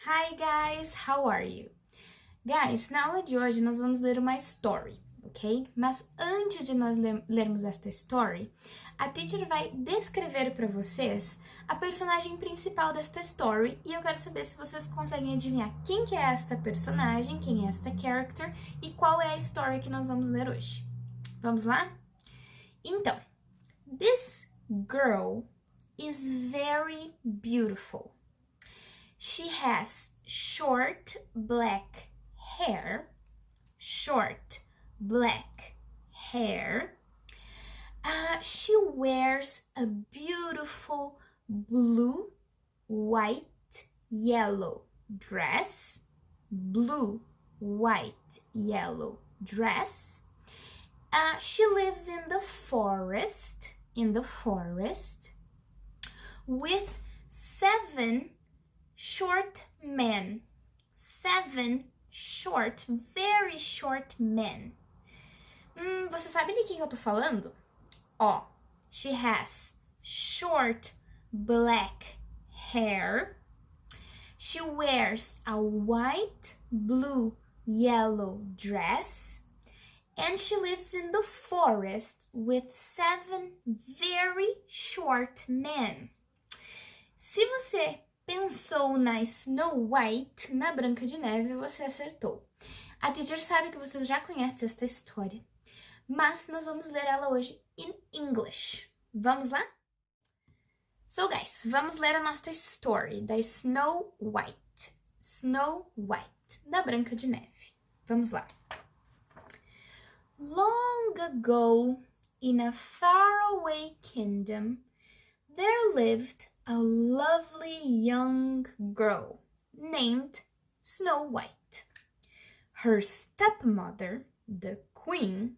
Hi guys, how are you? Guys, na aula de hoje nós vamos ler uma story, ok? Mas antes de nós lermos esta story, a teacher vai descrever para vocês a personagem principal desta story e eu quero saber se vocês conseguem adivinhar quem que é esta personagem, quem é esta character e qual é a story que nós vamos ler hoje. Vamos lá? Então, this girl is very beautiful. She has short black hair. She wears a beautiful blue, white, yellow dress. She lives in the forest, with seven very short men. Você sabe de quem eu tô falando? Ó, she has short black hair. She wears a white, blue, yellow dress. And she lives in the forest with 7 very short men. Se você pensou na Snow White, na Branca de Neve, você acertou. A teacher sabe que vocês já conhecem esta história, mas nós vamos ler ela hoje in English. Vamos lá? So guys, vamos ler a nossa story da Snow White, da Branca de Neve. Vamos lá. Long ago, in a faraway kingdom, there lived a lovely young girl named Snow White. Her stepmother, the queen,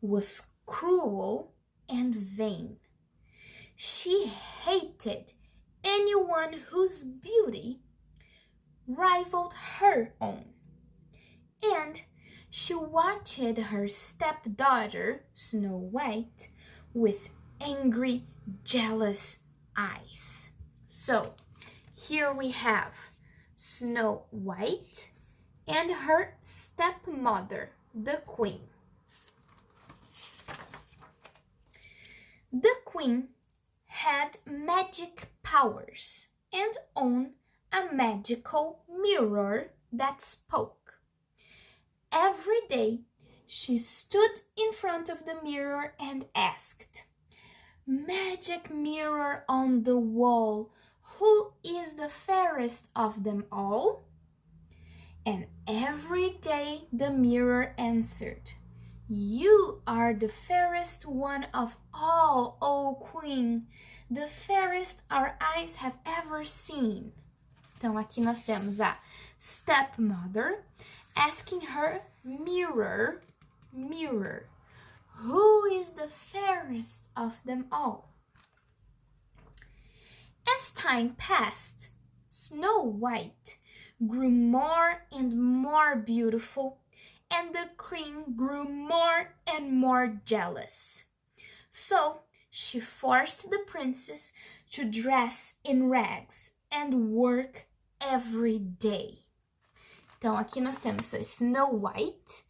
was cruel and vain. She hated anyone whose beauty rivaled her own, and she watched her stepdaughter, Snow White, with angry, jealous eyes. So, here we have Snow White and her stepmother, the queen. The queen had magic powers and owned a magical mirror that spoke. Every day, she stood in front of the mirror and asked, "Magic mirror on the wall, who is the fairest of them all?" And every day the mirror answered, "You are the fairest one of all, O Queen, the fairest our eyes have ever seen." Então aqui nós temos a stepmother asking her mirror, who is the fairest of them all? As time passed, Snow White grew more and more beautiful, and the queen grew more and more jealous. So she forced the princess to dress in rags and work every day. Então, aqui nós temos a Snow White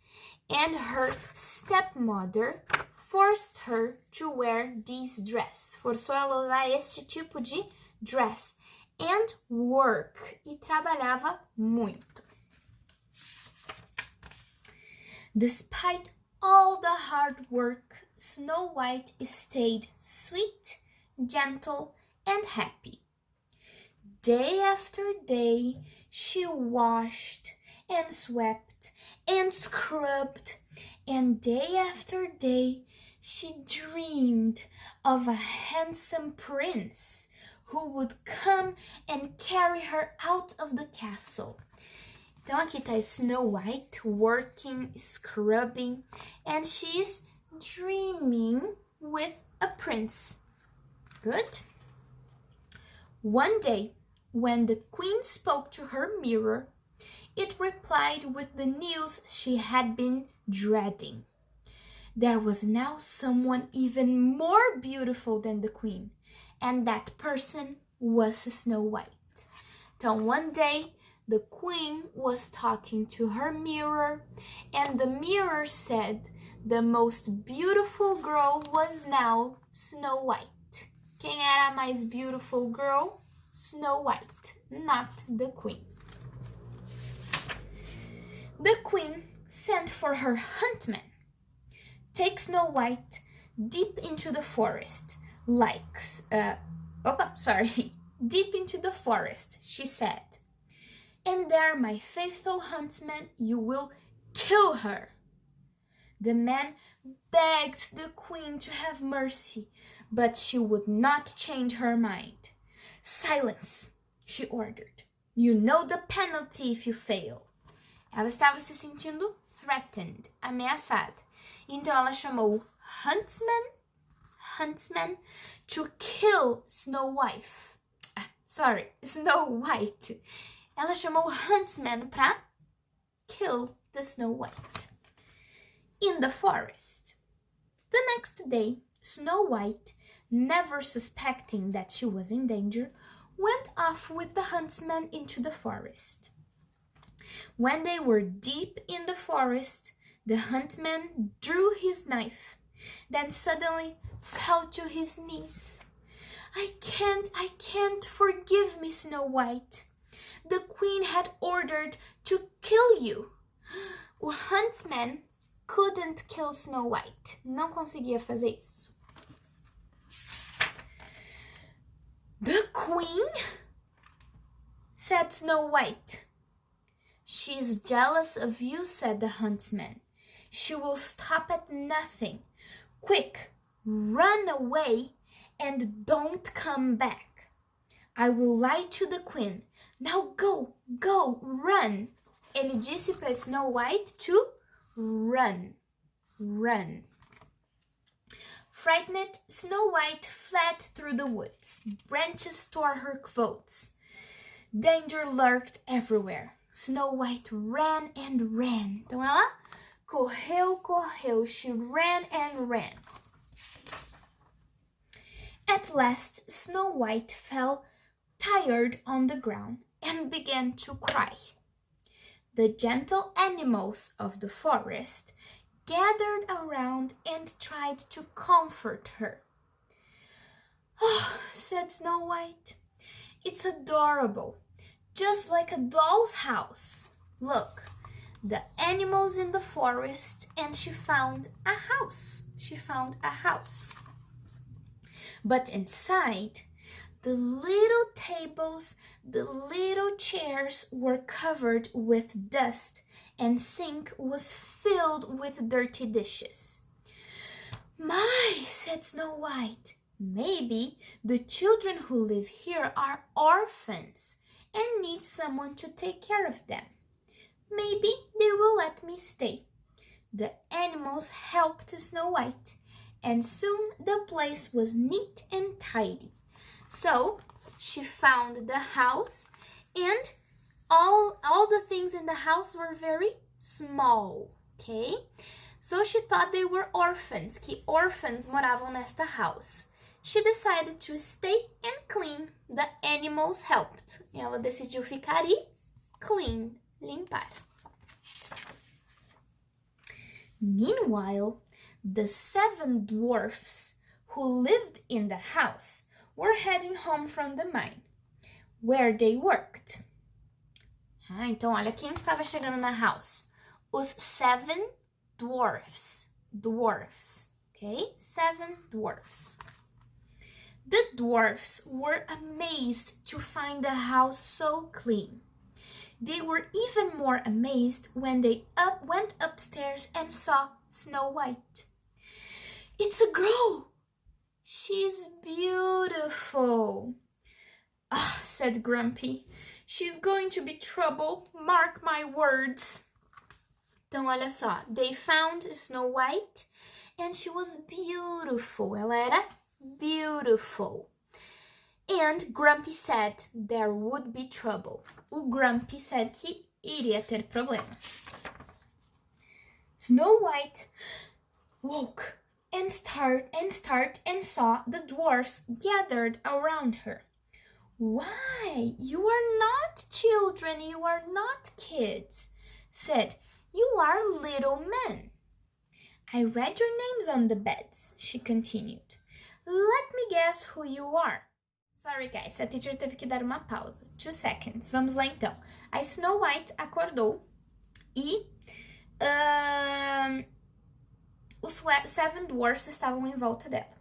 and her stepmother forced her to wear this dress. Forçou ela a usar este tipo de dress. And work. E trabalhava muito. Despite all the hard work, Snow White stayed sweet, gentle, and happy. Day after day, she washed and swept and scrubbed, and day after day, she dreamed of a handsome prince who would come and carry her out of the castle. Então aqui tá Snow White working, scrubbing, and she's dreaming with a prince. Good? One day, when the queen spoke to her mirror, it replied with the news she had been dreading. There was now someone even more beautiful than the queen, and that person was Snow White. Então, one day, The queen was talking to her mirror, and the mirror said the most beautiful girl was now Snow White. Quem era a mais beautiful girl? Snow White, not the queen. The queen sent for her huntsman. Take Snow White deep into the forest, deep into the forest, she said. And there, my faithful huntsman, you will kill her. The man begged the queen to have mercy, but she would not change her mind. Silence, she ordered. You know the penalty if you fail. Ela estava se sentindo threatened, ameaçada. Então ela chamou o huntsman to kill Snow White. Snow White. Ela chamou o huntsman para kill the Snow White. In the forest. The next day, Snow White, never suspecting that she was in danger, went off with the huntsman into the forest. When they were deep in the forest, the huntsman drew his knife, then suddenly fell to his knees. I can't, forgive me, Snow White. The queen had ordered to kill you. O huntsman couldn't kill Snow White. Não conseguia fazer isso. The queen? Said Snow White. She's jealous of you, said the huntsman. She will stop at nothing. Quick, run away and don't come back. I will lie to the queen. Now go, run. Ele disse para Snow White to run. Frightened, Snow White fled through the woods. Branches tore her clothes. Danger lurked everywhere. Snow White ran and ran. Então ela correu. She ran and ran. At last, Snow White fell tired on the ground and began to cry. The gentle animals of the forest gathered around and tried to comfort her. Oh, said Snow White, it's adorable, just like a doll's house. Look, the animals in the forest, and she found a house. But inside, the little tables, the little chairs were covered with dust, and sink was filled with dirty dishes. My, said Snow White, maybe the children who live here are orphans and need someone to take care of them. Maybe they will let me stay. The animals helped Snow White, and soon the place was neat and tidy. So she found the house, and all the things in the house were very small, okay? So she thought they were orphans, que orphans moravam nesta house. She decided to stay and clean. The animals helped. Ela decidiu ficar e clean, limpar. Meanwhile, the 7 dwarfs who lived in the house were heading home from the mine, where they worked. Então olha quem estava chegando na house. Os 7 dwarfs, okay? 7 dwarfs. The dwarfs were amazed to find the house so clean. They were even more amazed when they went upstairs and saw Snow White. It's a girl! She's beautiful. Ah, said Grumpy. She's going to be trouble, mark my words. Então, olha só. They found Snow White and she was beautiful. Ela era beautiful. And Grumpy said there would be trouble. O Grumpy said que iria ter problema. Snow White woke and saw the dwarfs gathered around her. Why? You are not children, you are not kids, said, you are little men. I read your names on the beds, she continued. Let me guess who you are. Sorry, guys, a teacher teve que dar uma pausa. 2 seconds. Vamos lá, então. A Snow White acordou e os 7 dwarfs estavam em volta dela.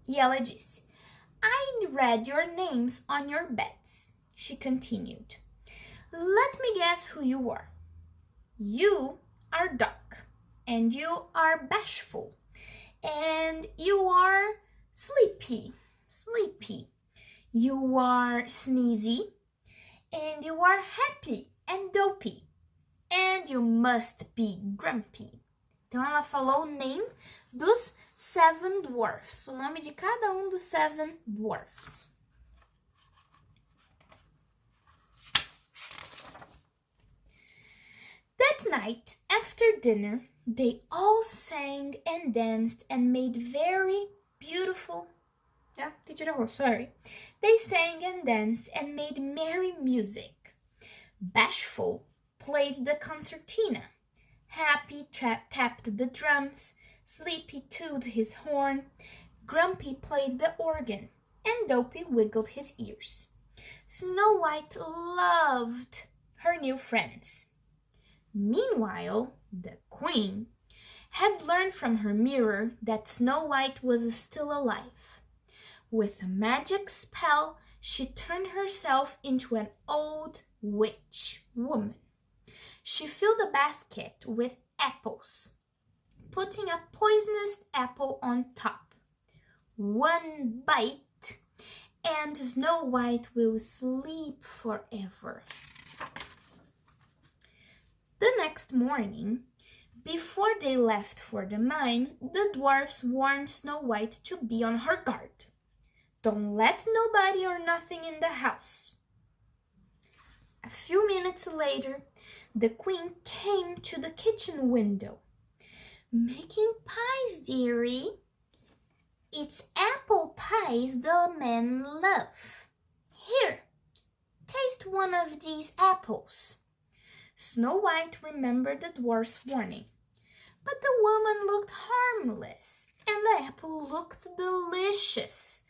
E ela disse, I read your names on your beds, she continued. Let me guess who you are. You are dark, and you are bashful, and you are sleepy. You are sneezy, and you are happy and dopey, and you must be grumpy. Então ela falou o name dos 7 dwarfs, o nome de cada um dos 7 dwarfs. That night, after dinner, they all sang and danced and made very beautiful. They sang and danced and made merry music. Bashful played the concertina. Happy tapped the drums. Sleepy tooted his horn. Grumpy played the organ. And Dopey wiggled his ears. Snow White loved her new friends. Meanwhile, the queen had learned from her mirror that Snow White was still alive. With a magic spell, she turned herself into an old witch woman. She filled a basket with apples, putting a poisonous apple on top. One bite, and Snow White will sleep forever. The next morning, before they left for the mine, the dwarfs warned Snow White to be on her guard. Don't let nobody or nothing in the house. A few minutes later, the queen came to the kitchen window. Making pies, dearie. It's apple pies the men love. Here, taste one of these apples. Snow White remembered the dwarf's warning, but the woman looked harmless and the apple looked delicious.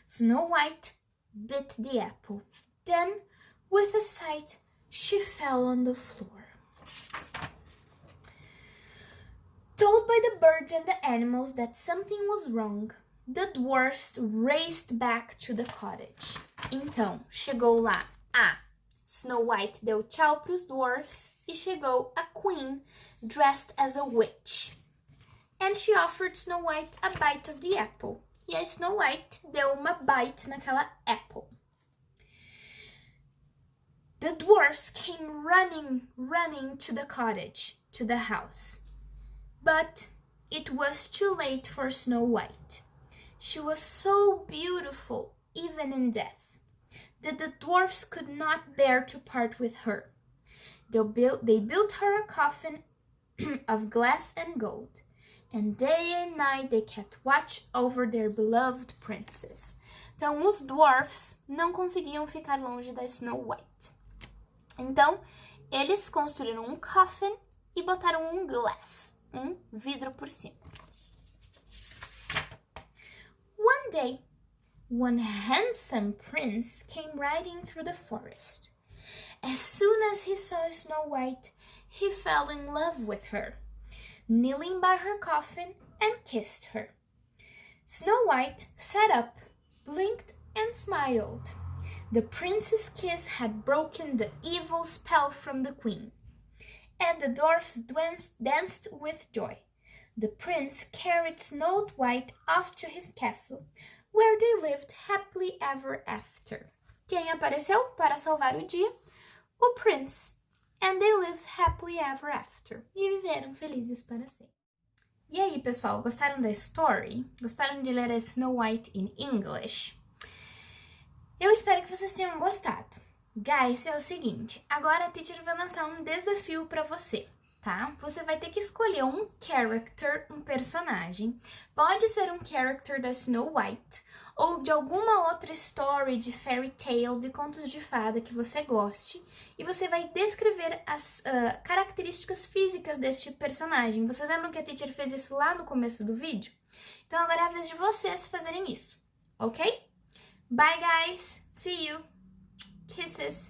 Snow White bit the apple. Then, with a sigh, she fell on the floor. Told by the birds and the animals that something was wrong, the dwarfs raced back to the cottage. Então, chegou lá a Snow White deu tchau para os dwarfs e chegou a queen dressed as a witch. And she offered Snow White a bite of the apple. E a Snow White deu uma bite naquela apple. The dwarfs came running to the cottage, to the house. But it was too late for Snow White. She was so beautiful, even in death, that the dwarfs could not bear to part with her. They built her a coffin of glass and gold, and day and night they kept watch over their beloved princess. Então, os dwarfs não conseguiam ficar longe da Snow White. Então, eles construíram um coffin e botaram um glass, um vidro por cima. One day, one handsome prince came riding through the forest. As soon as he saw Snow White, he fell in love with her, kneeling by her coffin and kissed her. Snow White sat up, blinked and smiled. The prince's kiss had broken the evil spell from the queen, and the dwarfs danced with joy. The prince carried Snow White off to his castle, where they lived happily ever after. Quem apareceu para salvar o dia? O Prince. And they lived happily ever after. E viveram felizes para sempre. E aí, pessoal, gostaram da story? Gostaram de ler a Snow White in English? Eu espero que vocês tenham gostado. Guys, é o seguinte, agora a teacher vai lançar um desafio para você, tá? Você vai ter que escolher um character, um personagem. Pode ser um character da Snow White ou de alguma outra story de fairy tale, de contos de fada que você goste, e você vai descrever as características físicas deste personagem. Vocês lembram que a teacher fez isso lá no começo do vídeo? Então agora é a vez de vocês fazerem isso, ok? Bye guys, see you, kisses!